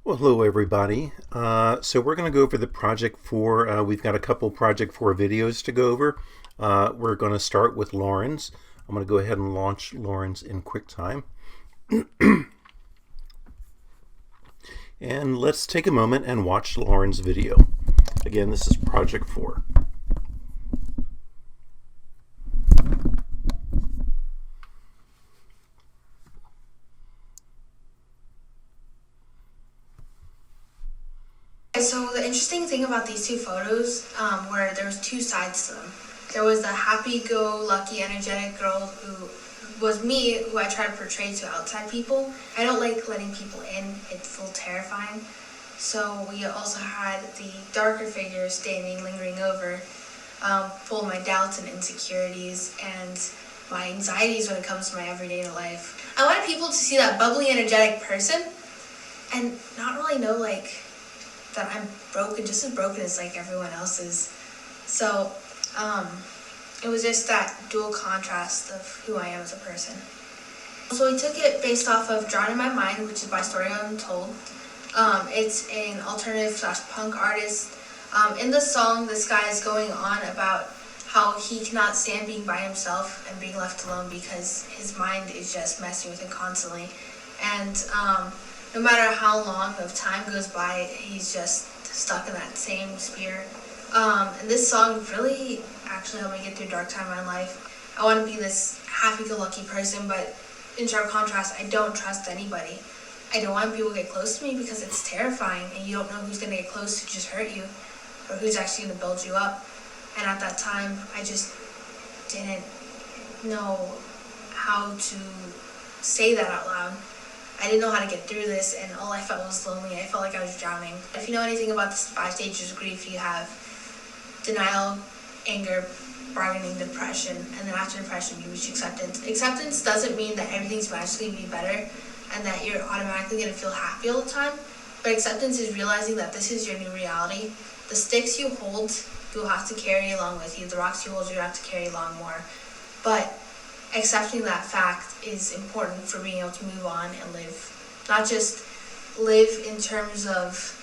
Well, hello everybody. So we're going to go over the Project 4. We've got a couple Project 4 videos to go over. We're going to start with Lauren's. I'm going to go ahead and launch Lauren's in QuickTime. And let's take a moment and watch Lauren's video. Again, this is Project 4. So the interesting thing about these two photos were there was two sides to them. There was the happy-go-lucky, energetic girl who was me, who I try to portray to outside people. I don't like letting people in. It's a little terrifying. So we also had the darker figure standing, lingering over, full of my doubts and insecurities and my anxieties when it comes to my everyday life. I wanted people to see that bubbly, energetic person and not really know that I'm broken, just as broken as everyone else is. So it was just that dual contrast of who I am as a person. So we took it based off of Drawn in My Mind, which is by Story Untold. It's an alternative / punk artist. In the song, this guy is going on about how he cannot stand being by himself and being left alone because his mind is just messing with him constantly. And no matter how long of time goes by, he's just stuck in that same sphere. And this song really actually helped me get through a dark time in my life. I want to be this happy-go-lucky person, but in sharp contrast, I don't trust anybody. I don't want people to get close to me because it's terrifying, and you don't know who's going to get close to just hurt you or who's actually going to build you up. And at that time, I just didn't know how to say that out loud. I didn't know how to get through this, and all I felt was lonely. I felt like I was drowning. If you know anything about the 5 stages of grief, you have denial, anger, bargaining, depression, and then after depression, you reach acceptance. Acceptance doesn't mean that everything's magically going to be better and that you're automatically going to feel happy all the time, but acceptance is realizing that this is your new reality. The sticks you hold, you'll have to carry along with you. The rocks you hold, you have to carry along more. But accepting that fact is important for being able to move on and live. Not just live in terms of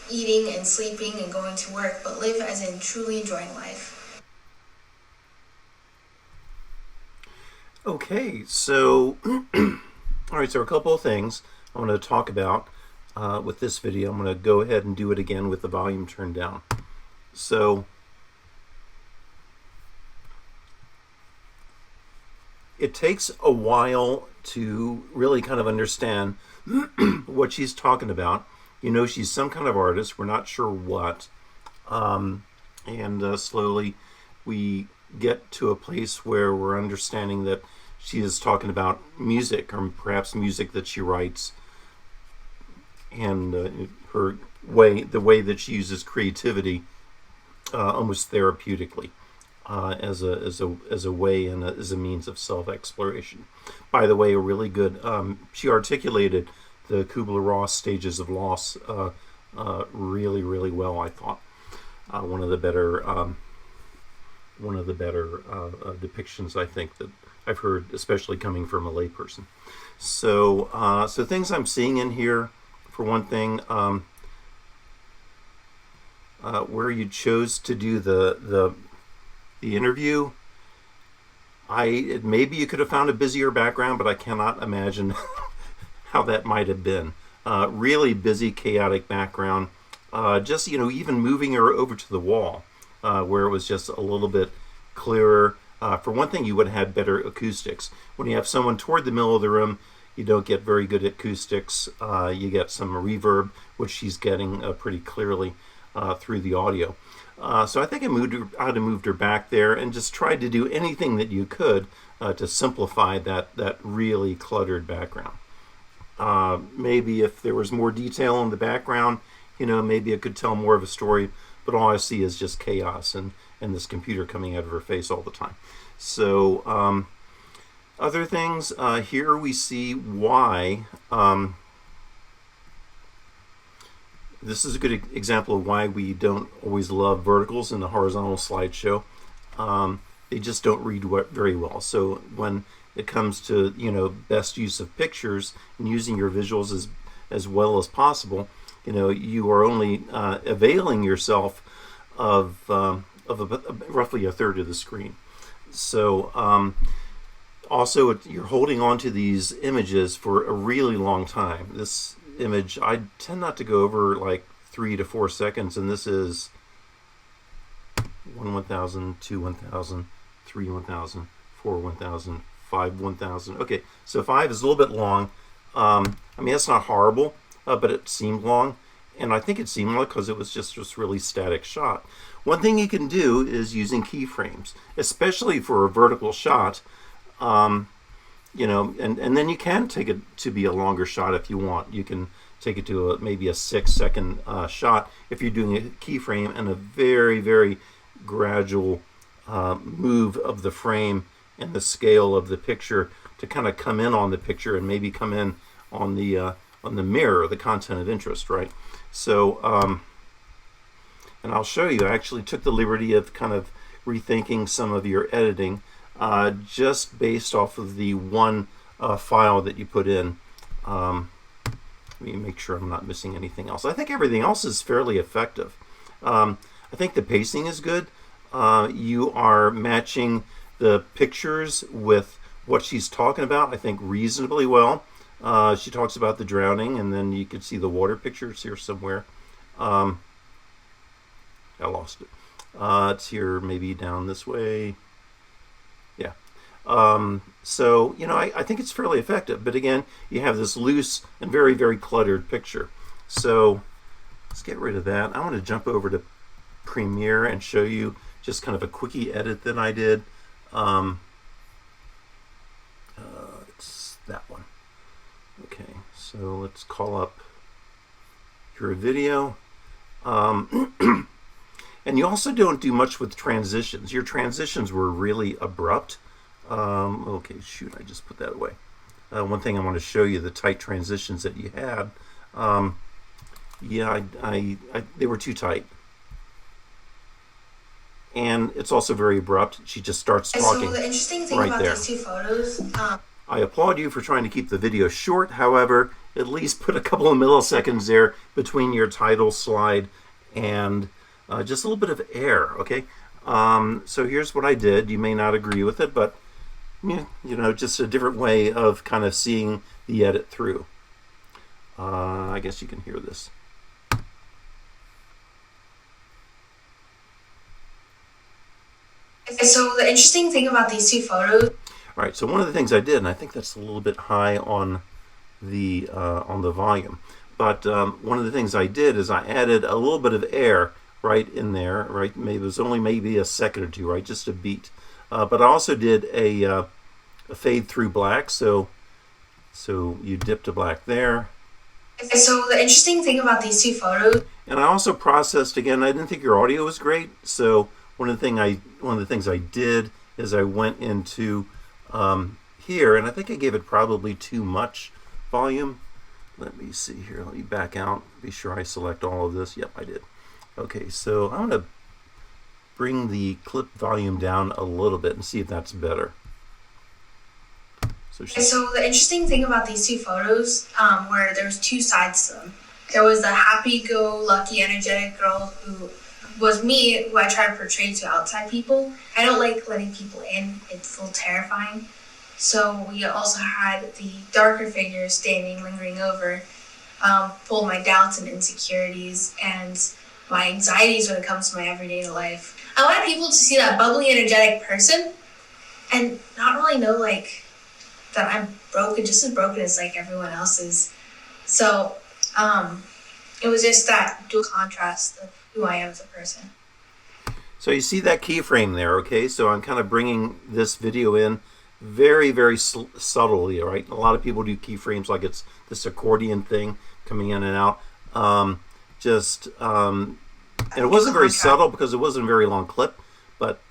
eating and sleeping and going to work, but live as in truly enjoying life. Okay, so all right, so a couple of things I'm going to talk about with this video. I'm going to go ahead and do it again with the volume turned down. So it takes a while to really kind of understand what she's talking about. You know, she's some kind of artist. We're not sure what. And slowly we get to a place where we're understanding that she is talking about music, or perhaps music that she writes, and the way that she uses creativity almost therapeutically. As a way and as a means of self-exploration. By the way, a really good. She articulated the Kubler-Ross stages of loss really, really well. I thought one of the better depictions I think that I've heard, especially coming from a layperson. So things I'm seeing in here, for one thing, where you chose to do the interview, maybe you could have found a busier background, but I cannot imagine how that might have been. Really busy, chaotic background. Just, even moving her over to the wall, where it was just a little bit clearer. For one thing, you would have had better acoustics. When you have someone toward the middle of the room, you don't get very good acoustics. You get some reverb, which she's getting pretty clearly through the audio. So I think I'd have moved her back there and just tried to do anything that you could to simplify that really cluttered background. Maybe if there was more detail in the background, maybe it could tell more of a story, but all I see is just chaos and this computer coming out of her face all the time. So other things, here we see why. This is a good example of why we don't always love verticals in the horizontal slideshow. They just don't read very well. So when it comes to best use of pictures and using your visuals as well as possible, you are only availing yourself of roughly a third of the screen. So also, you're holding on to these images for a really long time. This image, I tend not to go over like 3 to 4 seconds, and this is 1 1000, 2 1000, 3 1000, 4 1000, 5 1000. Okay, so 5 is a little bit long. I mean, that's not horrible, but it seemed long, and I think it seemed long because it was just this really static shot. One thing you can do is using keyframes, especially for a vertical shot. And then you can take it to be a longer shot if you want. You can take it to maybe a 6-second shot if you're doing a keyframe and a very, very gradual move of the frame and the scale of the picture to kind of come in on the picture and maybe come in on the mirror, the content of interest, right? So, and I'll show you. I actually took the liberty of kind of rethinking some of your editing. Just based off of the one file that you put in. Let me make sure I'm not missing anything else. I think everything else is fairly effective. I think the pacing is good. You are matching the pictures with what she's talking about, I think, reasonably well. She talks about the drowning, and then you can see the water pictures here somewhere. I lost it. It's here maybe down this way. Yeah. So, I think it's fairly effective. But again, you have this loose and very, very cluttered picture. So let's get rid of that. I want to jump over to Premiere and show you just kind of a quickie edit that I did. It's that one. Okay, so let's call up your video. And you also don't do much with transitions. Your transitions were really abrupt. Okay, shoot, I just put that away. One thing I want to show you, the tight transitions that you had. Yeah, they were too tight. And it's also very abrupt. She just starts talking. So the interesting thing right about there. these two photos, I applaud you for trying to keep the video short. However, at least put a couple of milliseconds there between your title slide and just a little bit of air, okay? So here's what I did. You may not agree with it, but just a different way of kind of seeing the edit through. I guess you can hear this. So the interesting thing about these two photos. All right, so one of the things I did, and I think that's a little bit high on the volume, but one of the things I did is I added a little bit of air right in there, right? Maybe it was only maybe a second or two, right? Just a beat. But I also did a fade through black, so you dip to black there. So the interesting thing about these two photos. And I also processed again. I didn't think your audio was great, so one of the things I did is I went into here, and I think I gave it probably too much volume. Let me see here. Let me back out. Be sure I select all of this. Yep, I did. Okay, so I'm going to bring the clip volume down a little bit and see if that's better. So the interesting thing about these two photos, where there's two sides to them. There was the happy-go-lucky, energetic girl who was me, who I try to portray to outside people. I don't like letting people in. It's a little terrifying. So we also had the darker figure standing, lingering over, full of my doubts and insecurities and my anxieties when it comes to my everyday life. I wanted people to see that bubbly, energetic person and not really know that I'm broken, just as broken as everyone else is. So it was just that dual contrast of who I am as a person. So you see that keyframe there, okay? So I'm kind of bringing this video in very, very subtly, right? A lot of people do keyframes like it's this accordion thing coming in and out. And it wasn't very subtle because it wasn't a very long clip, but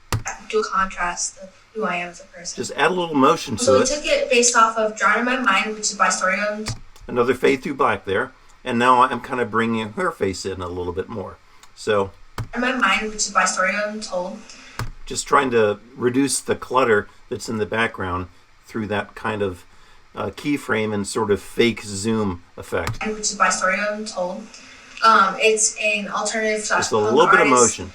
dual contrast of who I am as a person. Just add a little motion to it. So we took it based off of Drawn in My Mind, which is by Story. Another fade through black there. And now I'm kind of bringing her face in a little bit more. So, in My Mind, which is by Story Untold. Just trying to reduce the clutter that's in the background through that kind of keyframe and sort of fake zoom effect. Which is by Story Untold. It's an alternative just a little bit of motion.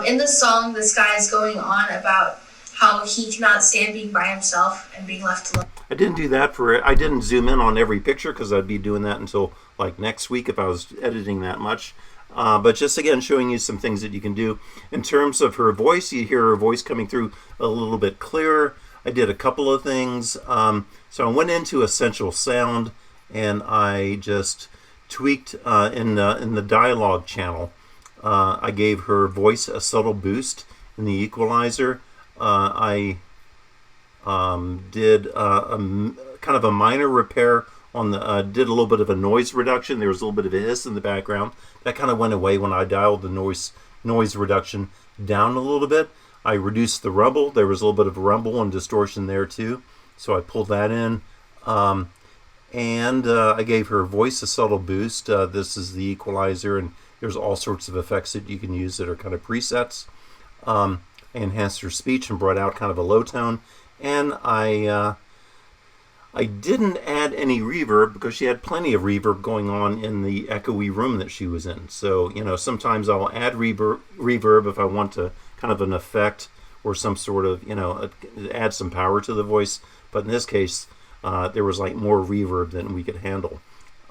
In the song, this guy is going on about how he cannot stand being by himself and being left alone. I didn't do that I didn't zoom in on every picture because I'd be doing that until like next week if I was editing that much. But just again showing you some things that you can do. In terms of her voice, you hear her voice coming through a little bit clearer. I did a couple of things. So I went into Essential Sound and I just tweaked in the dialogue channel. I gave her voice a subtle boost in the equalizer. I did kind of a minor repair on the did a little bit of a noise reduction. There was a little bit of a hiss in the background. That kind of went away when I dialed the noise reduction down a little bit. I reduced the rumble. There was a little bit of rumble and distortion there too, so I pulled that in. And I gave her voice a subtle boost. This is the equalizer, and there's all sorts of effects that you can use that are kind of presets. I enhanced her speech and brought out kind of a low tone. And I didn't add any reverb because she had plenty of reverb going on in the echoey room that she was in. So, you know, sometimes I'll add reverb if I want to kind of an effect or some sort of, you know, add some power to the voice. But in this case, there was like more reverb than we could handle.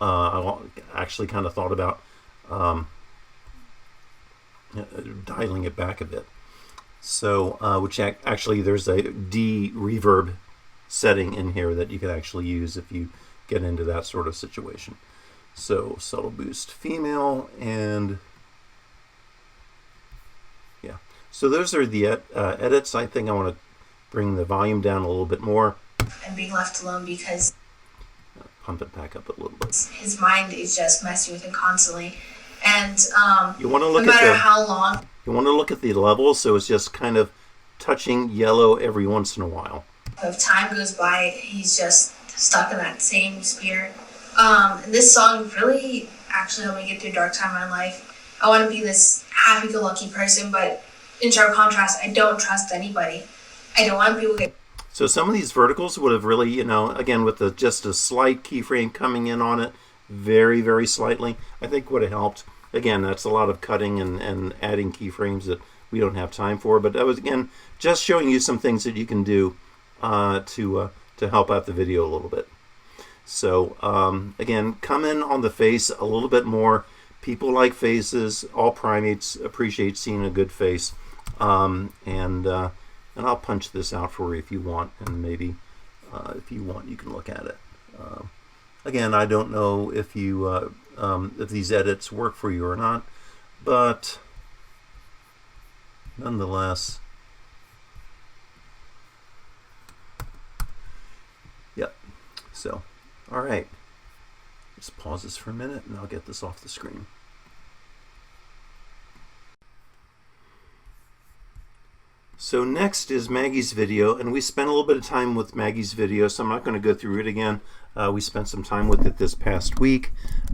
I actually kind of thought about dialing it back a bit. So, which actually there's a de-reverb setting in here that you can actually use if you get into that sort of situation. So, subtle boost female, and yeah. So those are the edits. I think I want to bring the volume down a little bit more. And being left alone because pump it back up a little bit. His mind is just messing with him constantly. And you want to look no matter how long. You want to look at the levels, so it's just kind of touching yellow every once in a while. If time goes by, he's just stuck in that same spirit. And this song really actually helped me get through a dark time in my life. I want to be this happy-go-lucky person, but in sharp contrast, I don't trust anybody. I don't want people to get... So some of these verticals would have really, you know, again, with just a slight keyframe coming in on it, very, very slightly, I think would have helped. Again, that's a lot of cutting and adding keyframes that we don't have time for. But that was, again, just showing you some things that you can do to help out the video a little bit. So, again, come in on the face a little bit more. People like faces. All primates appreciate seeing a good face. And I'll punch this out for you if you want. And maybe if you want, you can look at it. Again, I don't know if you if these edits work for you or not, but nonetheless, yep. So, all right. Just pause this for a minute, and I'll get this off the screen. So next is Maggie's video, and we spent a little bit of time with Maggie's video, so I'm not going to go through it again. We spent some time with it this past week,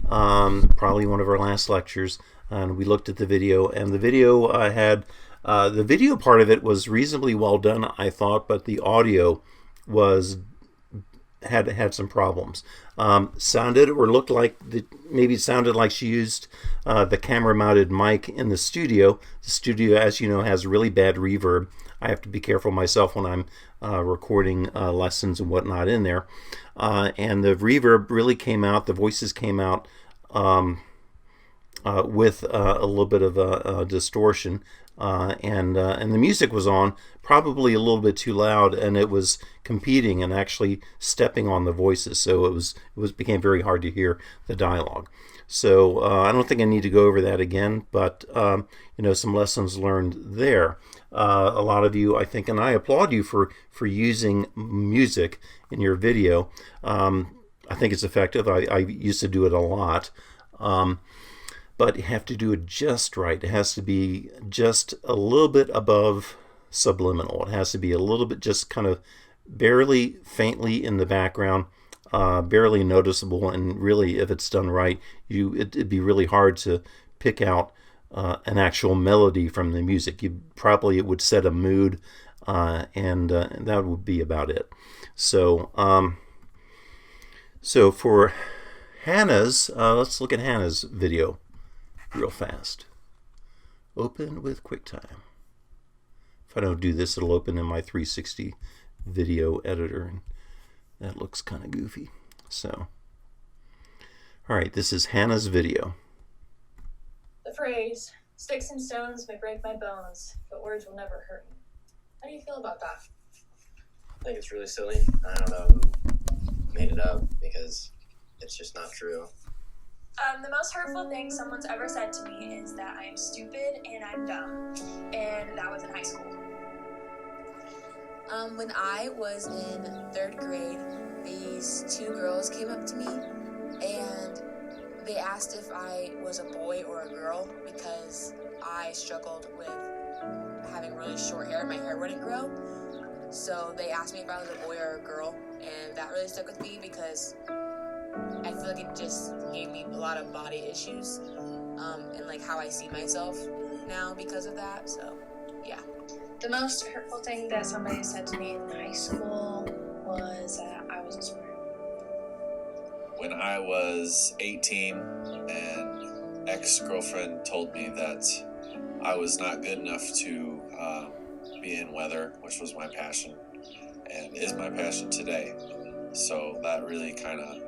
probably one of our last lectures, and we looked at the video, and the video had, the video part of it was reasonably well done, I thought, but the audio was had some problems. Sounded or looked like, maybe it sounded like she used the camera mounted mic in the studio. The studio, as you know, has really bad reverb. I have to be careful myself when I'm recording lessons and whatnot in there. And the reverb really came out, the voices came out with a little bit of distortion. And the music was on, probably a little bit too loud, and it was competing and actually stepping on the voices, so it became very hard to hear the dialogue. So I don't think I need to go over that again, but you know, some lessons learned there. A lot of you, I think, and I applaud you for using music in your video. I think it's effective. I used to do it a lot. But you have to do it just right. It has to be just a little bit above subliminal. It has to be a little bit just kind of barely faintly in the background, barely noticeable, and really, if it's done right, it'd be really hard to pick out an actual melody from the music. It would set a mood, and that would be about it. So, so for Hannah's, let's look at Hannah's video. real fast. Open with QuickTime. If I don't do this, it'll open in my 360 video editor, and that looks kind of goofy. So, all right, this is Hannah's video. The phrase, "Sticks and stones may break my bones, but words will never hurt me." How do you feel about that? I think it's really silly. I don't know who made it up because it's just not true. The most hurtful thing someone's ever said to me is that I am stupid and I'm dumb, and that was in high school. When I was in 3rd grade, these 2 girls came up to me and they asked if I was a boy or a girl because I struggled with having really short hair and my hair wouldn't grow. So they asked me if I was a boy or a girl, and that really stuck with me because I feel like it just gave me a lot of body issues, and like how I see myself now because of that. So yeah. The most hurtful thing that somebody said to me in high school was that I was a swear. When I was 18, an ex-girlfriend told me that I was not good enough to be in weather, which was my passion and is my passion today. So that really kind of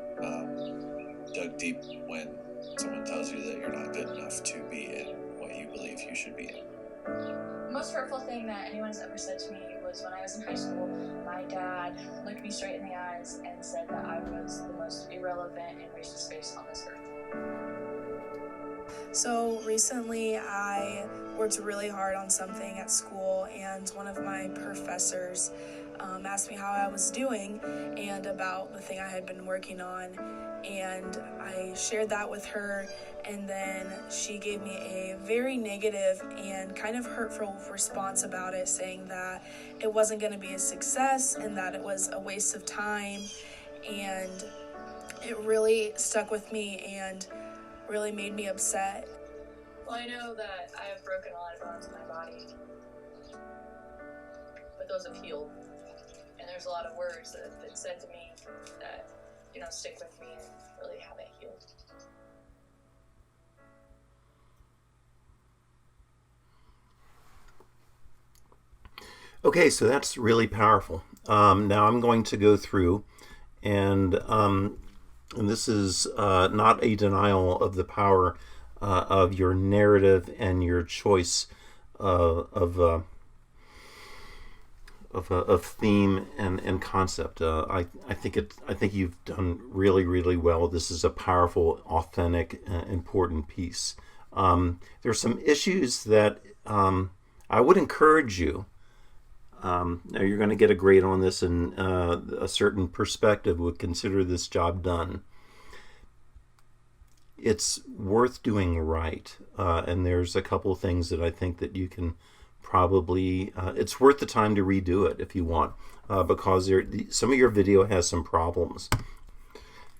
dug deep when someone tells you that you're not good enough to be in what you believe you should be in. The most hurtful thing that anyone has ever said to me was when I was in high school. My dad looked me straight in the eyes and said that I was the most irrelevant and racist face on this earth. So recently I worked really hard on something at school, and one of my professors asked me how I was doing and about the thing I had been working on, and I shared that with her, and then she gave me a very negative and kind of hurtful response about it, saying that it wasn't going to be a success and that it was a waste of time, and it really stuck with me and really made me upset. Well, I know that I have broken a lot of bones in my body, but those have healed. And there's a lot of words that have been said to me that, stick with me and really haven't healed. Okay, so that's really powerful. Now I'm going to go through, and this is not a denial of the power of your narrative and your choice of theme and concept. I think you've done really, really well. This is a powerful, authentic, important piece. There's some issues that I would encourage you. Now you're going to get a grade on this, and a certain perspective would consider this job done. It's worth doing right, and there's a couple of things that I think that you can probably, it's worth the time to redo it if you want, because some of your video has some problems.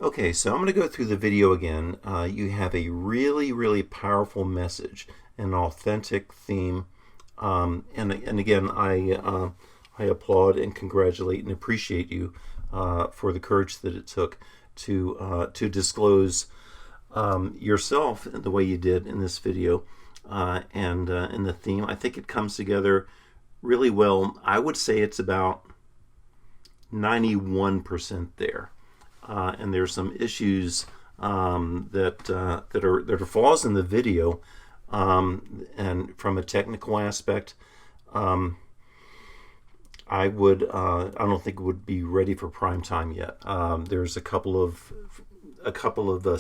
Okay, so I'm going to go through the video again. You have a really, really powerful message, an authentic theme, and again, I applaud and congratulate and appreciate you for the courage that it took to disclose yourself in the way you did in this video, and in the theme. I think it comes together really well. I would say it's about 91% there, and there's some issues that are flaws in the video, and from a technical aspect, I don't think it would be ready for prime time yet. There's a couple of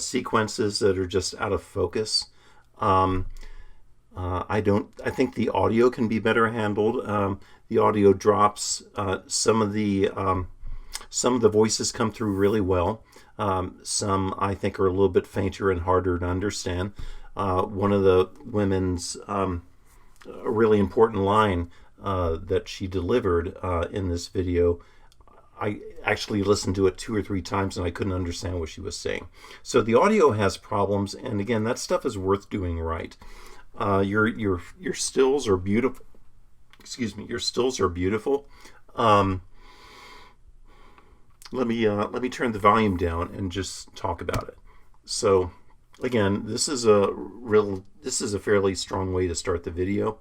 sequences that are just out of focus. I think the audio can be better handled. The audio drops. Some of the voices come through really well. Some I think are a little bit fainter and harder to understand. One of the women's a really important line that she delivered in this video, I actually listened to it 2 or 3 times and I couldn't understand what she was saying. So the audio has problems, and again, that stuff is worth doing right. Your stills are beautiful. Excuse me. Your stills are beautiful. Let me turn the volume down and just talk about it. So again, this is a fairly strong way to start the video.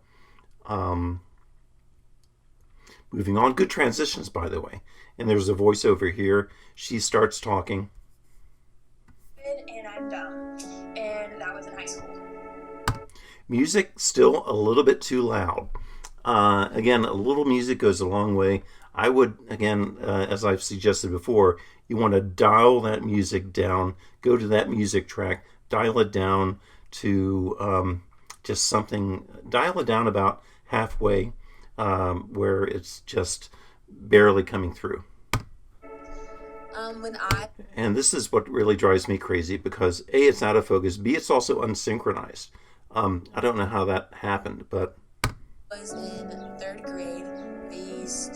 Moving on, good transitions, by the way. And there's a voiceover here. She starts talking. And I'm dumb. And that was in high school. Music still a little bit too loud. Again, a little music goes a long way. I would, again, as I've suggested before, you want to dial that music down. Go to that music track, dial it down to just something, dial it down about halfway where it's just barely coming through. And this is what really drives me crazy because A, it's out of focus, B, it's also unsynchronized. I don't know how that happened, but was in third grade.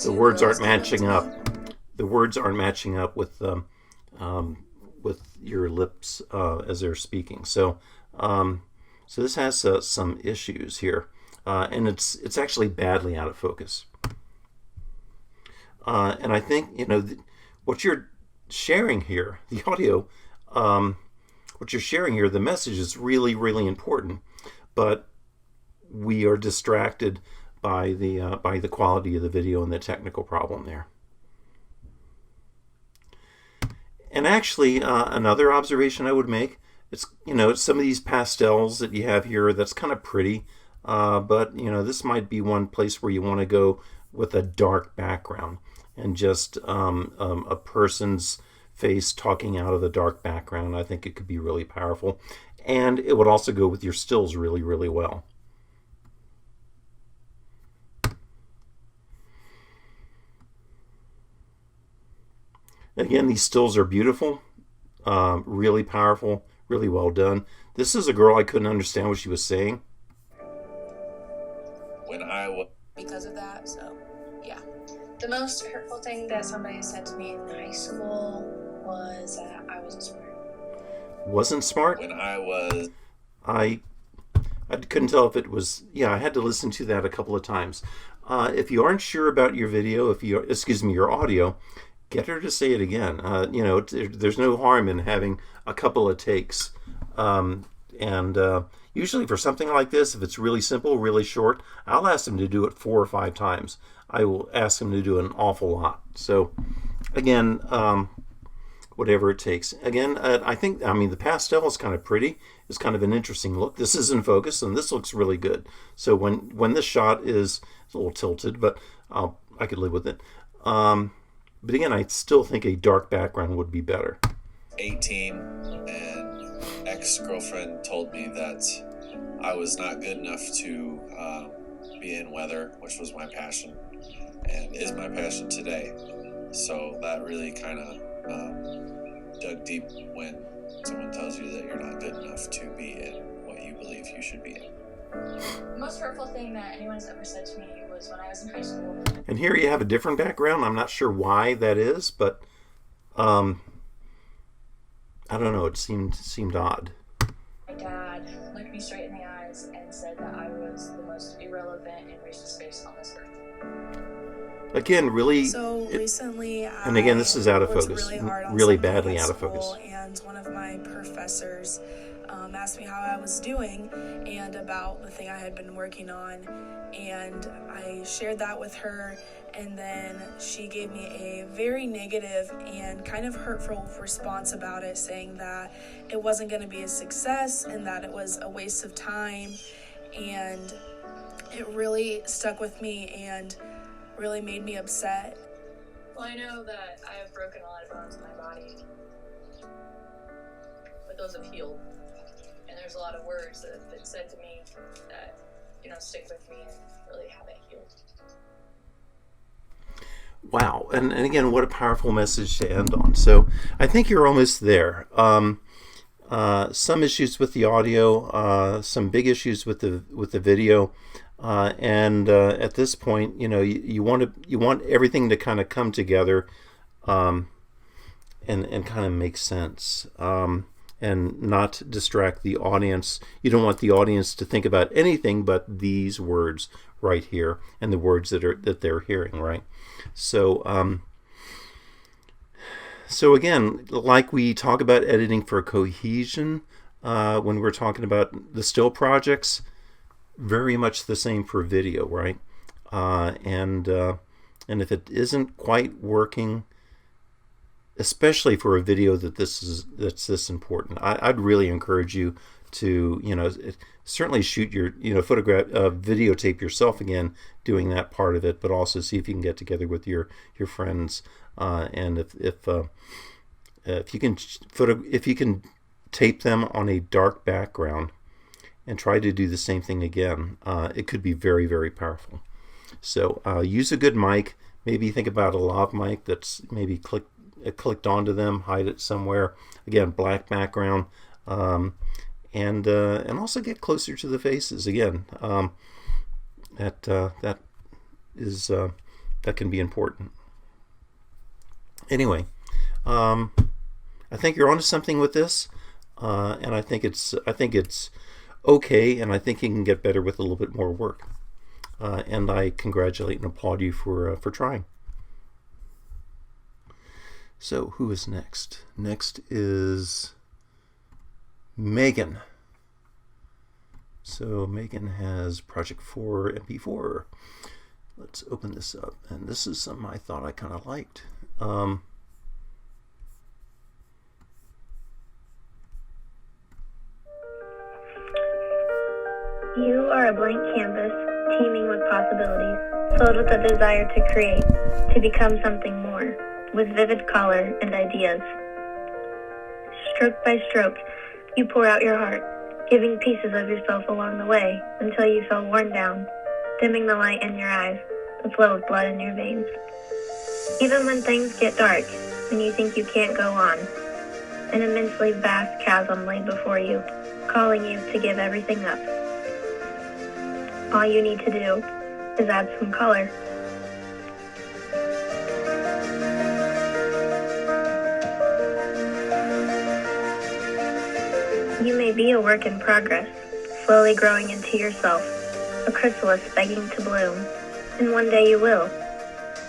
The words aren't matching up. The words aren't matching up with your lips as they're speaking. So this has some issues here, and it's actually badly out of focus. And I think what you're sharing here, the audio, what you're sharing here, the message is really, really important, but we are distracted by the quality of the video and the technical problem there. And actually, another observation I would make, it's some of these pastels that you have here, that's kind of pretty, but this might be one place where you want to go with a dark background and just a person's face talking out of the dark background. I think it could be really powerful, and it would also go with your stills really, really well. Again, these stills are beautiful, really powerful, really well done. This is a girl I couldn't understand what she was saying. Because of that, so yeah. The most hurtful thing that somebody said to me in high school was that I wasn't smart. Wasn't smart? I couldn't tell if it was. Yeah, I had to listen to that a couple of times. If you aren't sure about your video, your audio, get her to say it again. There's no harm in having a couple of takes. Usually for something like this, if it's really simple, really short, I'll ask them to do it 4 or 5 times. I will ask them to do an awful lot. So, again, whatever it takes. Again, the pastel is kind of pretty. It's kind of an interesting look. This is in focus, and this looks really good. So when this shot is a little tilted, but I could live with it. But again, I still think a dark background would be better. 18, and ex-girlfriend told me that I was not good enough to be in weather, which was my passion, and is my passion today. So that really kind of dug deep when someone tells you that you're not good enough to be in what you believe you should be in. The most hurtful thing that anyone has ever said to me was when I was in high school. And here you have a different background. I'm not sure why that is, but I don't know. It seemed odd. My dad looked me straight in the eyes and said that I was the most irrelevant and racist face on this earth. Again, really. So recently, and again, this is out of focus. Really badly out of focus. And one of my professors asked me how I was doing and about the thing I had been working on, and I shared that with her, and then she gave me a very negative and kind of hurtful response about it, saying that it wasn't going to be a success and that it was a waste of time, and it really stuck with me and really made me upset. Well, I know that I have broken a lot of bones in my body, but those have healed. And there's a lot of words that have been said to me that, stick with me and really haven't healed. Wow. And again, what a powerful message to end on. So I think you're almost there. Some issues with the audio, some big issues with the video. And at this point, you want everything to kind of come together and kind of make sense. And not distract the audience. You don't want the audience to think about anything but these words right here and the words that they're hearing, right? So again, like we talk about editing for cohesion, when we're talking about the still projects, very much the same for video, right? And if it isn't quite working, especially for a video that's this important, I'd really encourage you to, certainly shoot your, photograph, videotape yourself again doing that part of it, but also see if you can get together with your friends, and if you can tape them on a dark background and try to do the same thing again, it could be very, very powerful. So use a good mic. Maybe think about a lav mic that's maybe clicked onto them, hide it somewhere. Again, black background, and also get closer to the faces. Again, that can be important. Anyway, I think you're onto something with this, and I think it's okay, and I think you can get better with a little bit more work. And I congratulate and applaud you for trying. So who is next? Next is Megan. So Megan has Project 4 MP4. Let's open this up. And this is something I thought I kind of liked. You are a blank canvas, teeming with possibilities, filled with a desire to create, to become something more, with vivid color and ideas. Stroke by stroke, you pour out your heart, giving pieces of yourself along the way until you feel worn down, dimming the light in your eyes, the flow of blood in your veins. Even when things get dark and you think you can't go on, an immensely vast chasm lay before you, calling you to give everything up. All you need to do is add some color. You may be a work in progress, slowly growing into yourself, a chrysalis begging to bloom, and one day you will,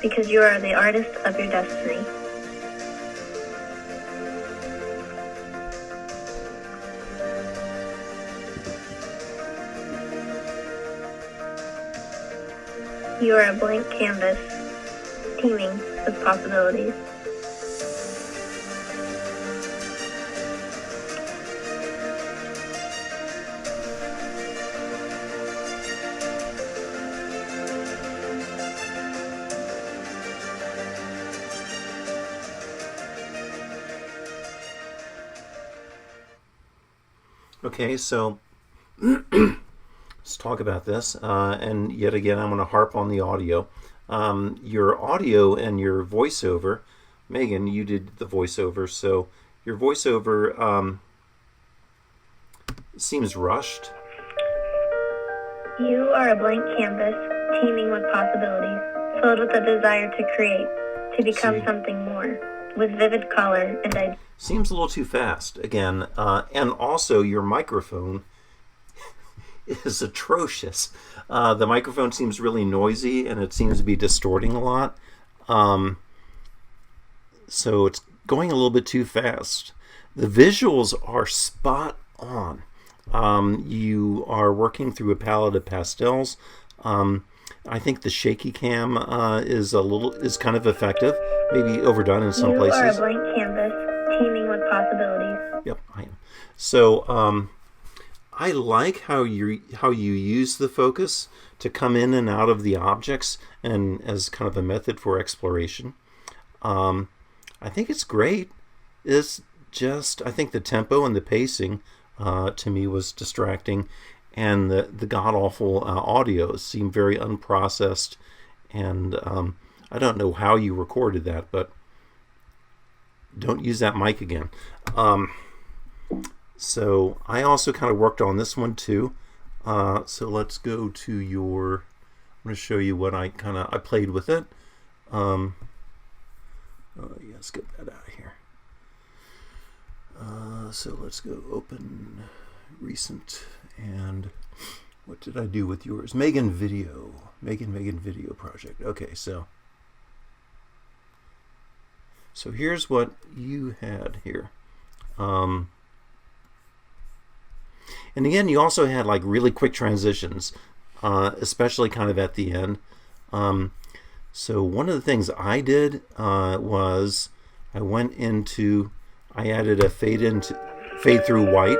because you are the artist of your destiny. You are a blank canvas, teeming with possibilities. Okay, so let's talk about this. And yet again, I'm going to harp on the audio. Your audio and your voiceover, Megan, you did the voiceover, so your voiceover seems rushed. You are a blank canvas, teeming with possibilities, filled with a desire to create, to become something more, with vivid color and ideas. Seems a little too fast, again, and also your microphone is atrocious. The microphone seems really noisy, and it seems to be distorting a lot. So it's going a little bit too fast. The visuals are spot on. You are working through a palette of pastels. I think the shaky cam is kind of effective, maybe overdone in some places. You are a blank canvas, teeming with possibilities. Yep, I am. So I like how you use the focus to come in and out of the objects, and as kind of a method for exploration. I think it's great. It's just, I think the tempo and the pacing to me was distracting, and the god-awful audio seemed very unprocessed, and I don't know how you recorded that, but don't use that mic again. So I also kind of worked on this one too. So let's go to your, I'm going to show you what I played with it. Yeah, let's get that out of here. So let's go open recent, and what did I do with yours? Megan Video project. Okay, so here's what you had here. And again, you also had like really quick transitions, especially kind of at the end. So one of the things I did was I added a fade through white.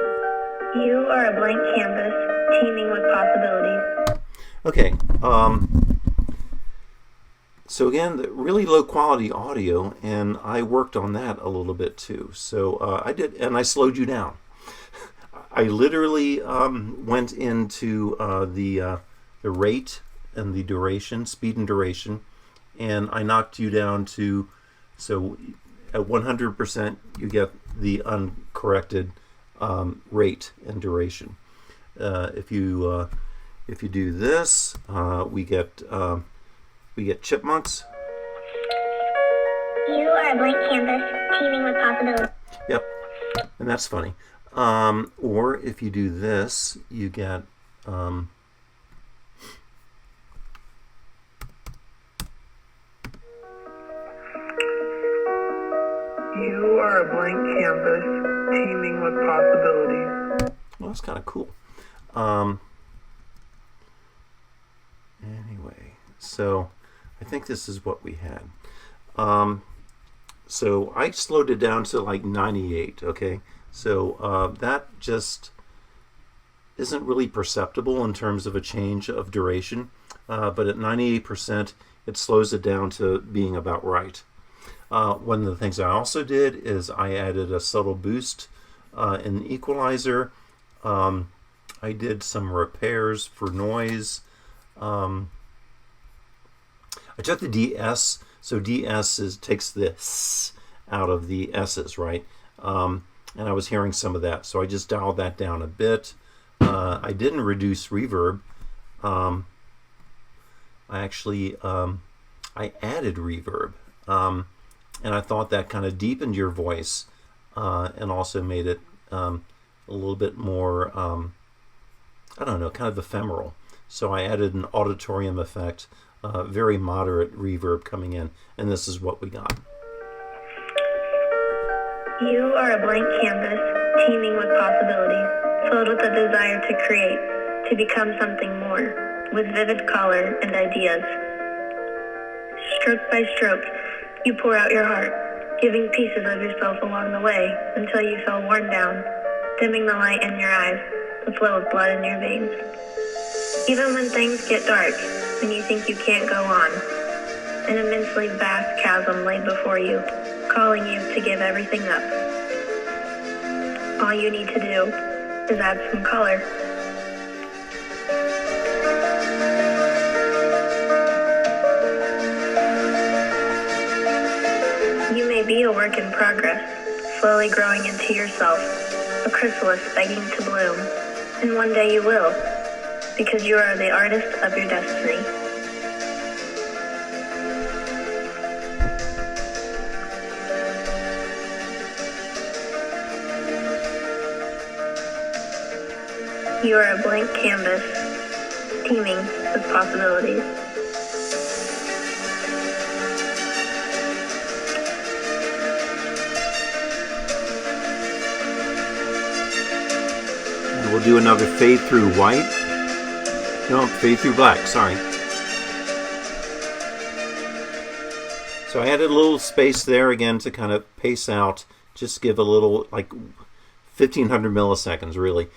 You are a blank canvas teeming with possibilities. Okay. So again, the really low quality audio, and I worked on that a little bit too. So I did, and I slowed you down. I literally went into the rate and the duration, speed and duration, and I knocked you down to, so at 100% you get the uncorrected rate and duration. If you do this, we get chipmunks. You are a blank canvas teeming with possibilities. Yep, and that's funny. Or if you do this, you get You are a blank canvas teeming with possibilities. Well, that's kind of cool. Anyway, so I think this is what we had. So I slowed it down to like 98, okay? So that just isn't really perceptible in terms of a change of duration, but at 98%, it slows it down to being about right. One of the things I also did is I added a subtle boost in the equalizer. I did some repairs for noise. I took the DS, so DS takes the S out of the S's, right? And I was hearing some of that, so I just dialed that down a bit. I didn't reduce reverb. I added reverb. And I thought that kind of deepened your voice and also made it a little bit more, I don't know, kind of ephemeral. So I added an auditorium effect, very moderate reverb coming in, and this is what we got. You are a blank canvas teeming with possibilities, filled with a desire to create, to become something more, with vivid color and ideas. Stroke by stroke, you pour out your heart, giving pieces of yourself along the way until you fell worn down, dimming the light in your eyes, the flow of blood in your veins. Even when things get dark and you think you can't go on, an immensely vast chasm lay before you, calling you to give everything up. All you need to do is add some color. You may be a work in progress, slowly growing into yourself, a chrysalis begging to bloom, and one day you will, because you are the artist of your destiny. You are a blank canvas, teeming with possibilities. And we'll do another fade through white. No, fade through black, sorry. So I added a little space there again to kind of pace out, just give a little, like 1500 milliseconds really,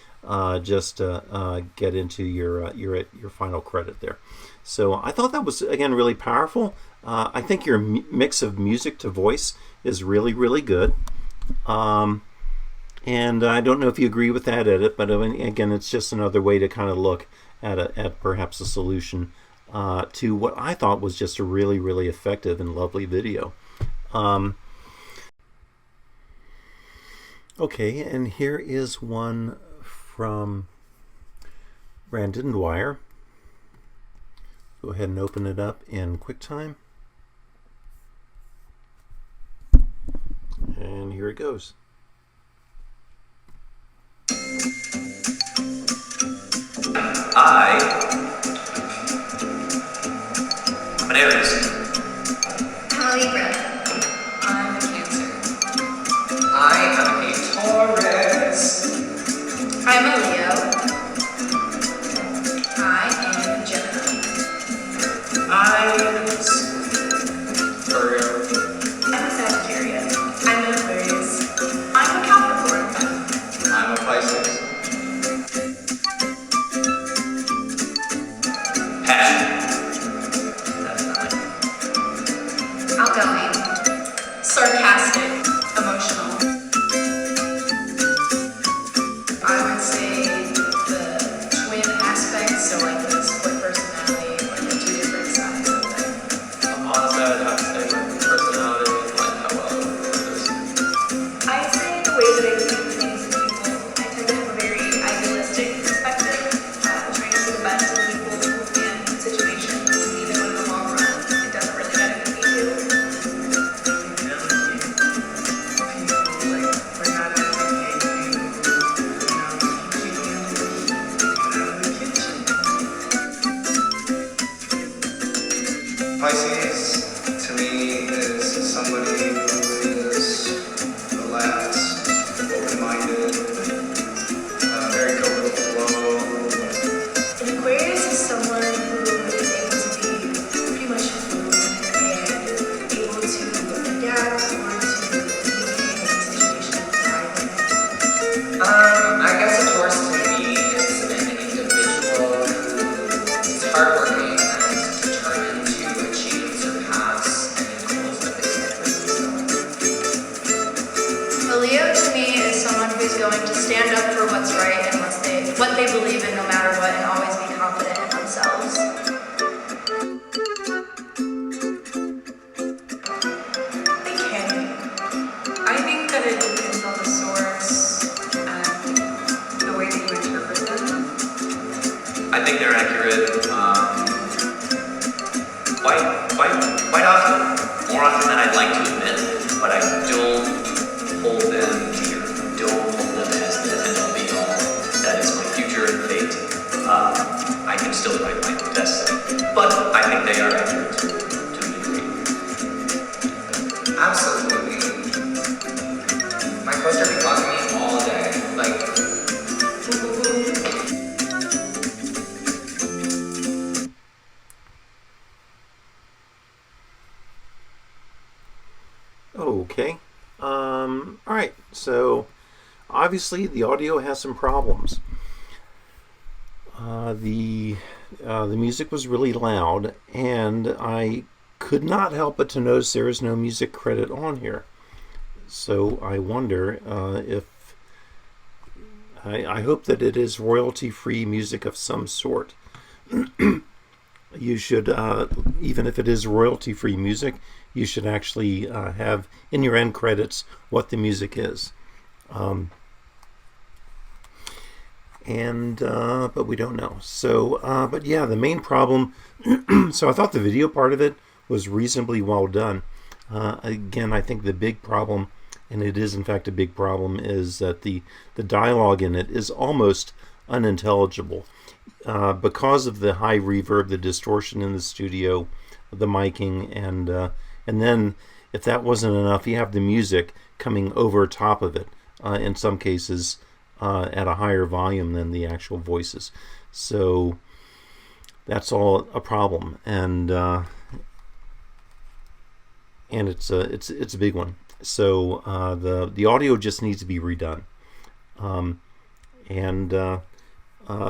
just to get into your final credit there. So I thought that was, again, really powerful. I think your mix of music to voice is really, really good. And I don't know if you agree with that edit, but again, it's just another way to kind of look at perhaps a solution to what I thought was just a really, really effective and lovely video. Okay, and here is one from Branden Dwyer. Go ahead and open it up in QuickTime. And here it goes. I'm an Aries. I'm a Libra. I'm a Cancer. I am a Taurus. I'm a Leo. 6. Passion. That's not like Outgoing, sarcastic, emotional. I would say the twin aspect, so like the split personality, like the two different sides of it. honestly, I'd have to say like personality and like how well it goes. I'd say the way that I view things and people, I tend to have a very idealistic perspective, trying to see the best in people and situations, even when in the long run it doesn't really benefit me too. Pisces, to me, is somebody who is relaxed, open-minded, very go with the flow. An Aquarius is someone who is able to be pretty much fluid and able to adapt or to communicate in situations and thrive in it. I guess a Taurus to me is an individual who is hardworking and determined to achieve and surpass any goals that they set for themselves. A Leo to me is someone who's going to stand up for what's right and what they believe in no matter what, and always be confident in themselves. They can. I think that it depends on the source and the way that you interpret them. I think they're accurate quite often, more often than I'd like to admit, but I don't hold them dear. Don't hold them as the end-all be-all. That is my future and fate. I can still write my destiny, but I think they are accurate to a degree. Absolutely. My coaster be talking to me all day. Like, Okay. All right. So obviously the audio has some problems. The music was really loud, and I could not help but to notice there is no music credit on here. So I wonder if I hope that it is royalty-free music of some sort. You should, even if it is royalty-free music, you should actually have in your end credits what the music is. But we don't know. So, but yeah, the main problem, so I thought the video part of it was reasonably well done. Again, I think the big problem, and it is in fact a big problem, is that the dialogue in it is almost unintelligible. Because of the high reverb, the distortion in the studio, the miking, and then if that wasn't enough, you have the music coming over top of it, in some cases at a higher volume than the actual voices. So that's all a problem, and it's a big one. So the audio just needs to be redone,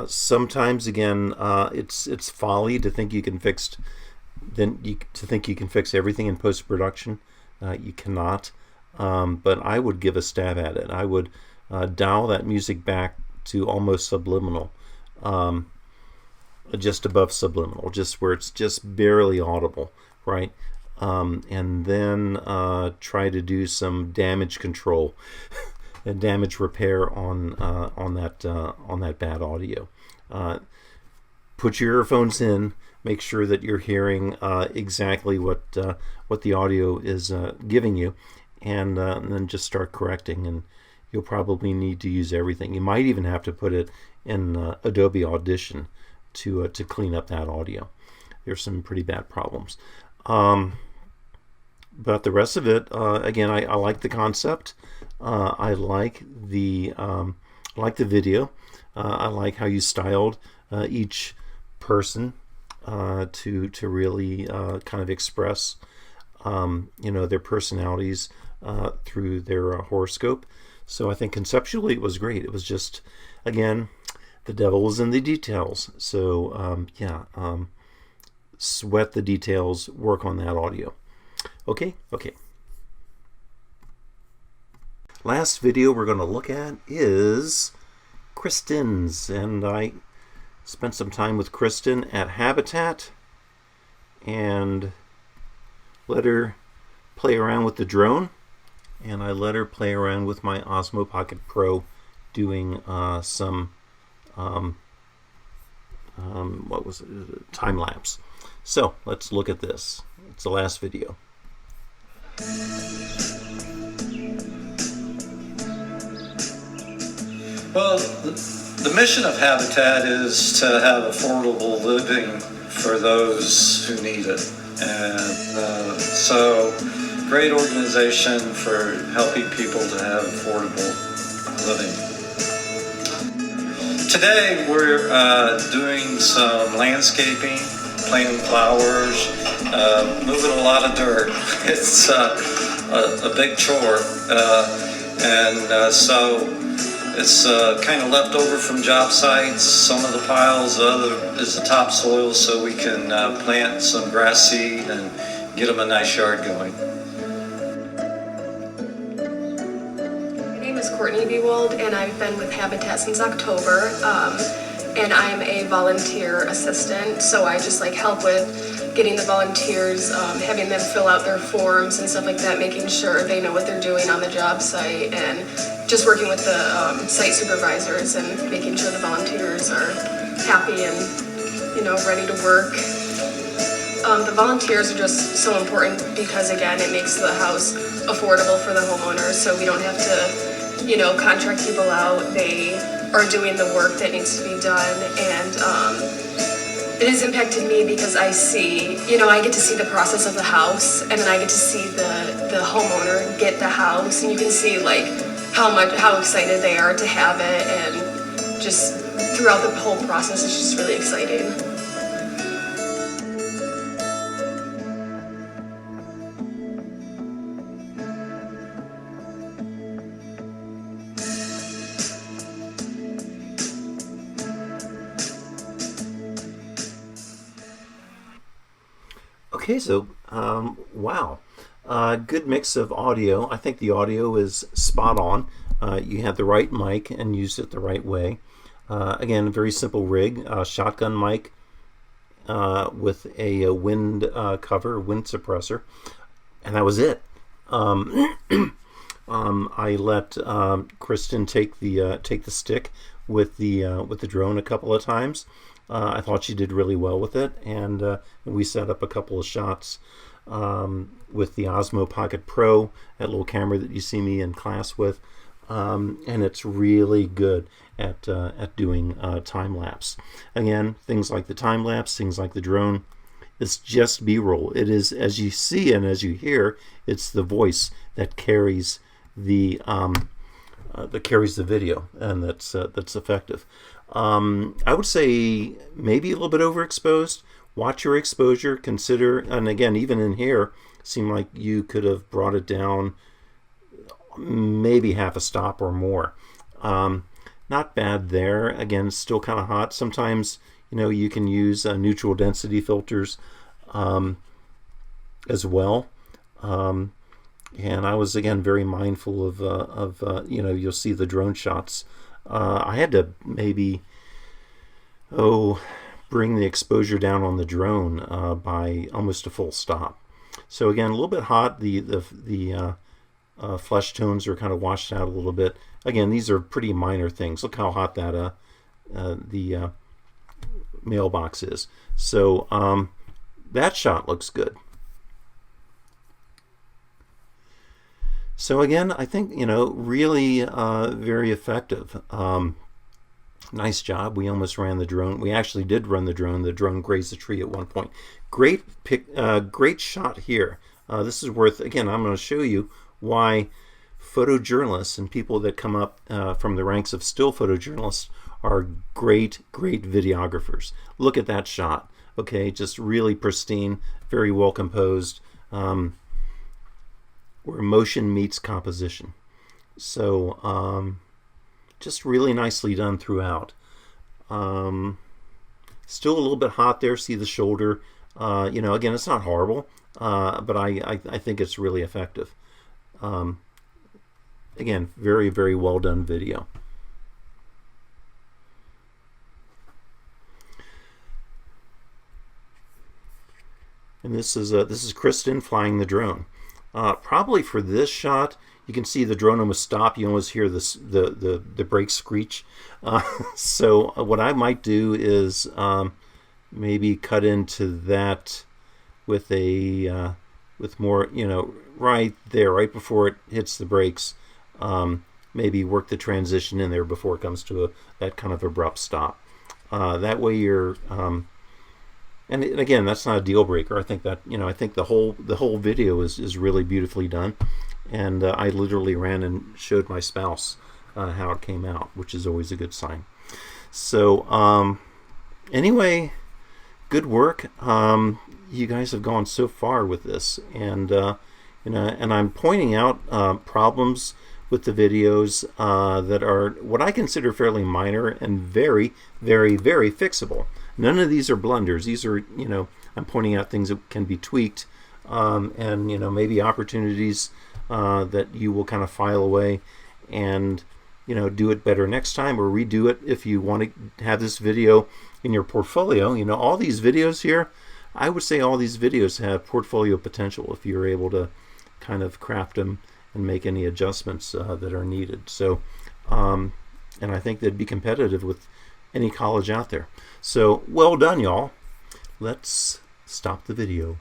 sometimes again it's folly to think you can fix everything in post-production. You cannot, but I would give a stab at it. I would dial that music back to almost subliminal, just above subliminal, just where it's just barely audible, right? And then try to do some damage control and damage repair on that bad audio. Put your earphones in. Make sure that you're hearing exactly what the audio is giving you, and then just start correcting. And you'll probably need to use everything. You might even have to put it in Adobe Audition to clean up that audio. There's some pretty bad problems. But the rest of it, again, I like the concept. I like the video. I like how you styled each person to really kind of express their personalities through their horoscope. So I think conceptually it was great. It was just, again, the devil was in the details. So sweat the details, work on that audio. Okay. Last video we're going to look at is Kristen's, and I spent some time with Kristen at Habitat and let her play around with the drone, and I let her play around with my Osmo Pocket Pro doing some time lapse. So let's look at this. It's the last video. Well, the mission of Habitat is to have affordable living for those who need it. And so, great organization for helping people to have affordable living. Today we're doing some landscaping, planting flowers, moving a lot of dirt. It's a big chore, so it's kind of left over from job sites. Some of the piles, other is the topsoil, so we can plant some grass seed and get them a nice yard going. My name is Courtney Bewald, and I've been with Habitat since October. And I'm a volunteer assistant, so I just help with getting the volunteers, having them fill out their forms and stuff like that, making sure they know what they're doing on the job site, and just working with the site supervisors and making sure the volunteers are happy and ready to work. The volunteers are just so important because, again, it makes the house affordable for the homeowners, so we don't have to contract people out. They are doing the work that needs to be done, and it has impacted me because I see, I get to see the process of the house, and then I get to see the homeowner get the house, and you can see how excited they are to have it, and just throughout the whole process, it's just really exciting. Okay, so wow, good mix of audio. I think the audio is spot on. You had the right mic and used it the right way. Again, a very simple rig, shotgun mic with a wind cover, wind suppressor, and that was it. I let Kristen take the stick with the drone a couple of times. I thought she did really well with it, and we set up a couple of shots with the Osmo Pocket Pro, that little camera that you see me in class with, and it's really good at doing time lapse. Again, things like the time lapse, things like the drone, it's just B-roll. It is, as you see and as you hear, it's the voice that carries the video, and that's effective. I would say maybe a little bit overexposed. Watch your exposure, consider, and again, even in here, seemed like you could have brought it down maybe half a stop or more. Not bad there. Again, still kind of hot. Sometimes, you can use neutral density filters as well. And I was, again, very mindful of you'll see the drone shots. I had to maybe, bring the exposure down on the drone by almost a full stop. So again, a little bit hot. The flesh tones are kind of washed out a little bit. Again, these are pretty minor things. Look how hot that the mailbox is. So that shot looks good. So again, I think, really very effective. Nice job. We almost ran the drone. We actually did run the drone. The drone grazed the tree at one point. Great great shot here. This is worth, again, I'm going to show you why photojournalists and people that come up from the ranks of still photojournalists are great videographers. Look at that shot. Okay, just really pristine, very well composed. Where motion meets composition. So just really nicely done throughout. Still a little bit hot there. See the shoulder. You know, again, it's not horrible, but I think it's really effective. Again, very, very well done video. And this is Kristen flying the drone. Probably for this shot, you can see the drone almost stop. You almost hear this, the brake screech. So what I might do is maybe cut into that with a with more, you know, right there, right before it hits the brakes. Maybe work the transition in there before it comes to that kind of abrupt stop. That way you're and again, that's not a deal breaker. I think that, you know, I think the whole video is really beautifully done, and I literally ran and showed my spouse how it came out, which is always a good sign. So anyway, good work. You guys have gone so far with this, and you know, and I'm pointing out problems with the videos that are what I consider fairly minor and very, very, very fixable. None of these are blunders. These are, you know, I'm pointing out things that can be tweaked, and, you know, maybe opportunities that you will kind of file away and, you know, do it better next time, or redo it if you want to have this video in your portfolio. You know, all these videos here, I would say all these videos have portfolio potential if you're able to kind of craft them and make any adjustments that are needed. So, and I think they'd be competitive with any college out there. So, well done, y'all. Let's stop the video.